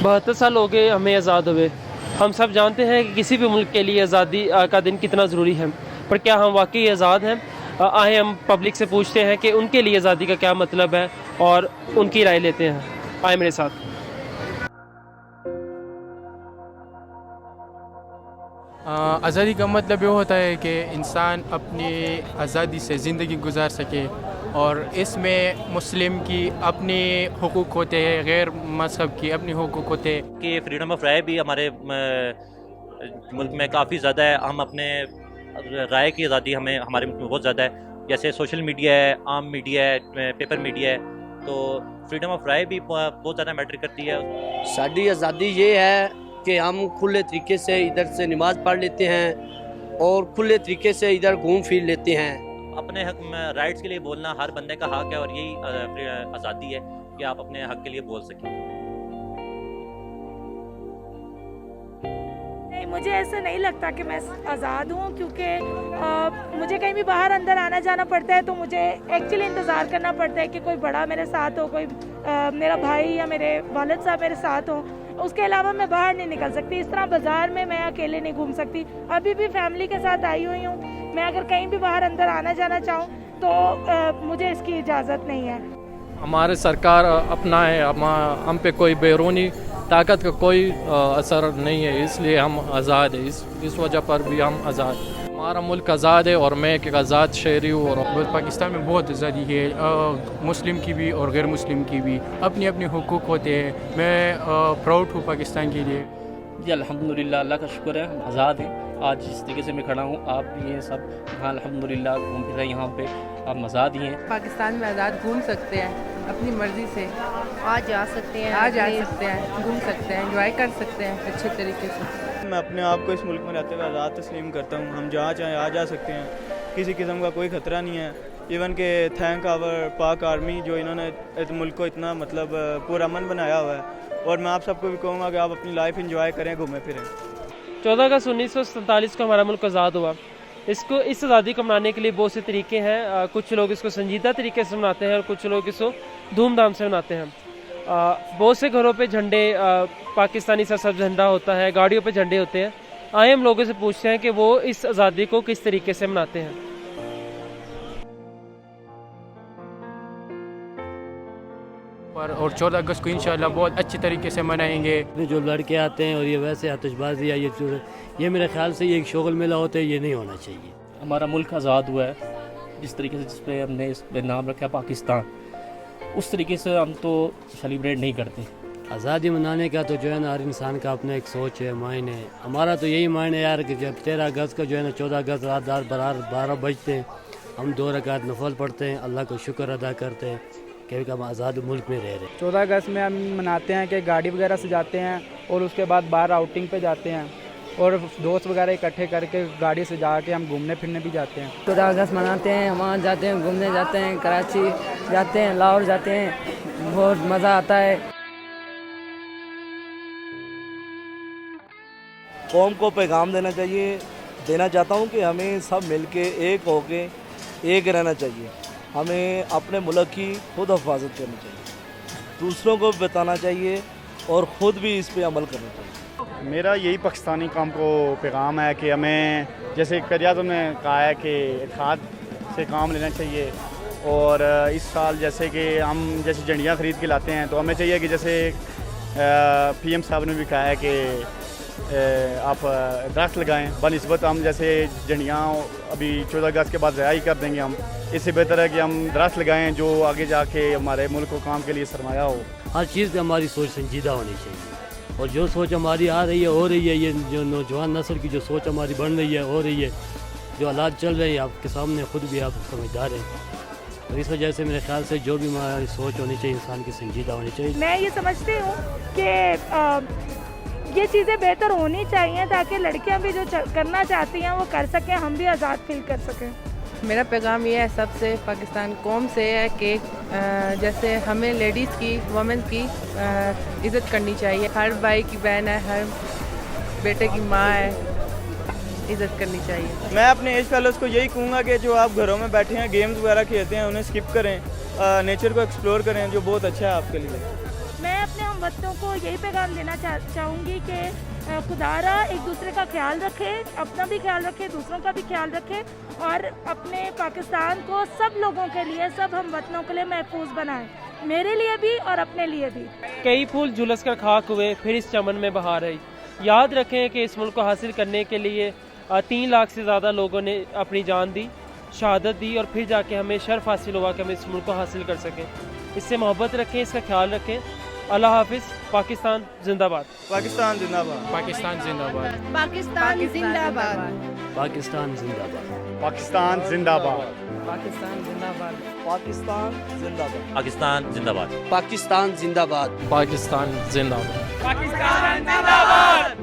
72 साल हो गए हमें आज़ाद हुए। हम सब जानते हैं कि किसी भी मुल्क के लिए आज़ादी का दिन कितना ज़रूरी है, पर क्या हम वाकई आज़ाद हैं? आए हम पब्लिक से पूछते हैं कि उनके लिए आज़ादी का क्या मतलब है और उनकी राय लेते हैं। आए मेरे साथ। आज़ादी का मतलब ये होता है कि इंसान अपनी आज़ादी से ज़िंदगी गुजार सके, और इसमें मुस्लिम की अपने हुकूक होते हैं, गैर मज़हब की अपने हुकूक होते हैं। कि फ्रीडम ऑफ राय भी हमारे मुल्क में काफ़ी ज़्यादा है। हम अपने राय की आज़ादी हमें हमारे मुल्क में बहुत ज़्यादा है। जैसे सोशल मीडिया है, आम मीडिया है, पेपर मीडिया है, तो फ्रीडम ऑफ राय भी बहुत ज़्यादा मैटर करती है। साड़ी आज़ादी ये है कि हम खुले तरीके से इधर से नमाज़ पढ़ लेते हैं और खुले तरीके से इधर घूम फिर लेते हैं। अपने हक में राइट्स के लिए बोलना हर बंदे का हक है, और यही आज़ादी है कि आप अपने हक के लिए बोल सकें। नहीं, मुझे ऐसा नहीं लगता कि मैं आज़ाद हूँ, क्योंकि मुझे कहीं भी बाहर अंदर आना जाना पड़ता है तो मुझे एक्चुअली इंतज़ार करना पड़ता है कि कोई बड़ा मेरे साथ हो, कोई मेरा भाई या मेरे वालिद साहब मेरे साथ हो। उसके अलावा मैं बाहर नहीं निकल सकती। इस तरह बाज़ार में मैं अकेले नहीं घूम सकती। अभी भी फैमिली के साथ आई हुई हूँ। मैं अगर कहीं भी बाहर अंदर आना जाना चाहूँ तो मुझे इसकी इजाज़त नहीं है। हमारे सरकार अपना है, हम पे कोई बैरूनी ताकत का कोई असर नहीं है, इसलिए हम आज़ाद है। इस वजह पर भी हम आज़ाद। हमारा मुल्क आज़ाद है और मैं एक आज़ाद शहरी हूँ। और पाकिस्तान में बहुत आज़ादी है, मुस्लिम की भी और गैर मुस्लिम की भी अपने अपने हुकूक होते हैं। मैं प्राउड हूँ पाकिस्तान के लिए। जी अल्हम्दुलिल्लाह, अल्लाह का शुक्र है, हम आज़ाद हैं। आज जिस तरीके से मैं खड़ा हूँ, आप भी हैं सब यहाँ अल्हम्दुलिल्लाह घूम फिर रहे हैं। यहाँ पे आप आज़ाद ही हैं। पाकिस्तान में आज़ाद घूम सकते हैं अपनी मर्ज़ी से, आ जा सकते हैं, घूम सकते हैं, एंजॉय कर सकते हैं अच्छे तरीके से। मैं अपने आप को इस मुल्क में रहते हुए आज़ाद तस्लीम करता हूँ। हम जहाँ चाहें आ जा सकते हैं, किसी किस्म का कोई ख़तरा नहीं है। इवन के थैंक आवर पाक आर्मी जो इन्होंने इस मुल्क को इतना मतलब पुरअमन बनाया हुआ है। और मैं आप सबको भी कहूँगा कि आप अपनी लाइफ इंजॉय करें, घूमें फिरें। 14 अगस्त 1947 को हमारा मुल्क आज़ाद हुआ। इस आज़ादी को मनाने के लिए बहुत से तरीके हैं। कुछ लोग इसको संजीदा तरीके से मनाते हैं और कुछ लोग इसको धूमधाम से मनाते हैं। बहुत से घरों पे झंडे, पाकिस्तानी सरसब्ज़ झंडा होता है, गाड़ियों पे झंडे होते हैं। आए हम लोगों से पूछते हैं कि वो इस आज़ादी को किस तरीके से मनाते हैं। और 14 अगस्त को इंशाल्लाह बहुत अच्छे तरीके से मनाएंगे। जो लड़के आते हैं और ये वैसे आतिशबाजी या ये मेरे ख्याल से ये एक शोगल मेला होता है, ये नहीं होना चाहिए। हमारा मुल्क आज़ाद हुआ है जिस तरीके से, जिस पे हमने इस पे नाम रखा पाकिस्तान, उस तरीके से हम तो सेलिब्रेट नहीं करते। आज़ादी मनाने का तो जो है ना हर इंसान का अपना एक सोच है, मायने है। हमारा तो यही मायने यार कि जब 13 अगस्त का जो है ना 14 अगस्त रात 12 बजते हैं, हम 2 रकात नफल पढ़ते हैं, अल्लाह को शुक्र अदा करते हैं क्योंकि हम आज़ाद मुल्क में रह रहे हैं। 14 अगस्त में हम मनाते हैं कि गाड़ी वगैरह सजाते हैं और उसके बाद बाहर आउटिंग पे जाते हैं और दोस्त वगैरह इकट्ठे करके गाड़ी से जाके हम घूमने फिरने भी जाते हैं। 14 अगस्त मनाते हैं, वहाँ जाते हैं, घूमने जाते हैं, कराची जाते हैं, लाहौर जाते हैं, बहुत मज़ा आता है। कौम को पैगाम देना चाहता हूँ कि हमें सब मिलके एक होके एक रहना चाहिए। हमें अपने मुल्क की खुद हिफाजत करनी चाहिए, दूसरों को बताना चाहिए और ख़ुद भी इस पे अमल करना चाहिए। मेरा यही पाकिस्तानी कौम को पैगाम है कि हमें, जैसे क़यादत ने कहा है कि इत्तेहाद से काम लेना चाहिए। और इस साल जैसे कि हम जैसे झंडियाँ ख़रीद के लाते हैं, तो हमें चाहिए कि जैसे PM साहब ने भी कहा है कि आप दरख्त लगाएं बनिस्बत हम जैसे झंडियाँ अभी 14 अगस्त के बाद ज़ाया ही कर देंगे हम। इससे बेहतर है कि हम दरख्त लगाएं जो आगे जाके हमारे मुल्क को काम के लिए सरमाया हो। हर चीज़ में हमारी सोच संजीदा होनी चाहिए और जो सोच हमारी आ रही है हो रही है, ये जो नौजवान नस्ल की जो सोच हमारी बन रही है हो रही है, जो हालात चल रहे हैं आपके सामने खुद भी आप समझदार हैं। और इस वजह से मेरे ख्याल से जो भी हमारी सोच होनी चाहिए इंसान की संजीदा होनी चाहिए। मैं ये समझती हूँ कि ये चीज़ें बेहतर होनी चाहिए ताकि लड़कियाँ भी जो करना चाहती हैं वो कर सकें, हम भी आज़ाद फील कर सकें। मेरा पैगाम ये है सबसे, पाकिस्तान कौम से है कि जैसे हमें लेडीज़ की, वुमेन की इज़्ज़त करनी चाहिए। हर भाई की बहन है, हर बेटे की माँ है, इज़्ज़त करनी चाहिए। मैं अपने एज फेलोज़ को यही कहूँगा कि जो आप घरों में बैठे हैं गेम्स वगैरह खेलते हैं उन्हें स्किप करें, नेचर को एक्सप्लोर करें, जो बहुत अच्छा है आपके लिए। मैं अपने अपने हम वतनों को यही पैगाम देना चाहूँगी कि खुदारा एक दूसरे का ख्याल रखे, अपना भी ख्याल रखे, दूसरों का भी ख्याल रखे और अपने पाकिस्तान को सब लोगों के लिए, सब हम वतनों के लिए महफूज बनाएं, मेरे लिए भी और अपने लिए भी। कई फूल झुलस कर खाक हुए, फिर इस चमन में बहार आई। याद रखें कि इस मुल्क को हासिल करने के लिए 3 लाख से ज़्यादा लोगों ने अपनी जान दी, शहादत दी और फिर जाके हमें शर्फ हासिल हुआ कि हम इस मुल्क को हासिल कर सकें। इससे मोहब्बत रखें, इसका ख्याल रखें। अल्लाह हाफिज़। पाकिस्तान जिंदाबाद। पाकिस्तान जिंदाबाद। पाकिस्तान जिंदाबाद। पाकिस्तान जिंदाबाद। पाकिस्तान जिंदाबाद। पाकिस्तान जिंदाबाद। पाकिस्तान जिंदाबाद। पाकिस्तान जिंदाबाद। पाकिस्तान जिंदाबाद। पाकिस्तान जिंदाबाद। पाकिस्तान जिंदाबाद। पाकिस्तान जिंदाबाद।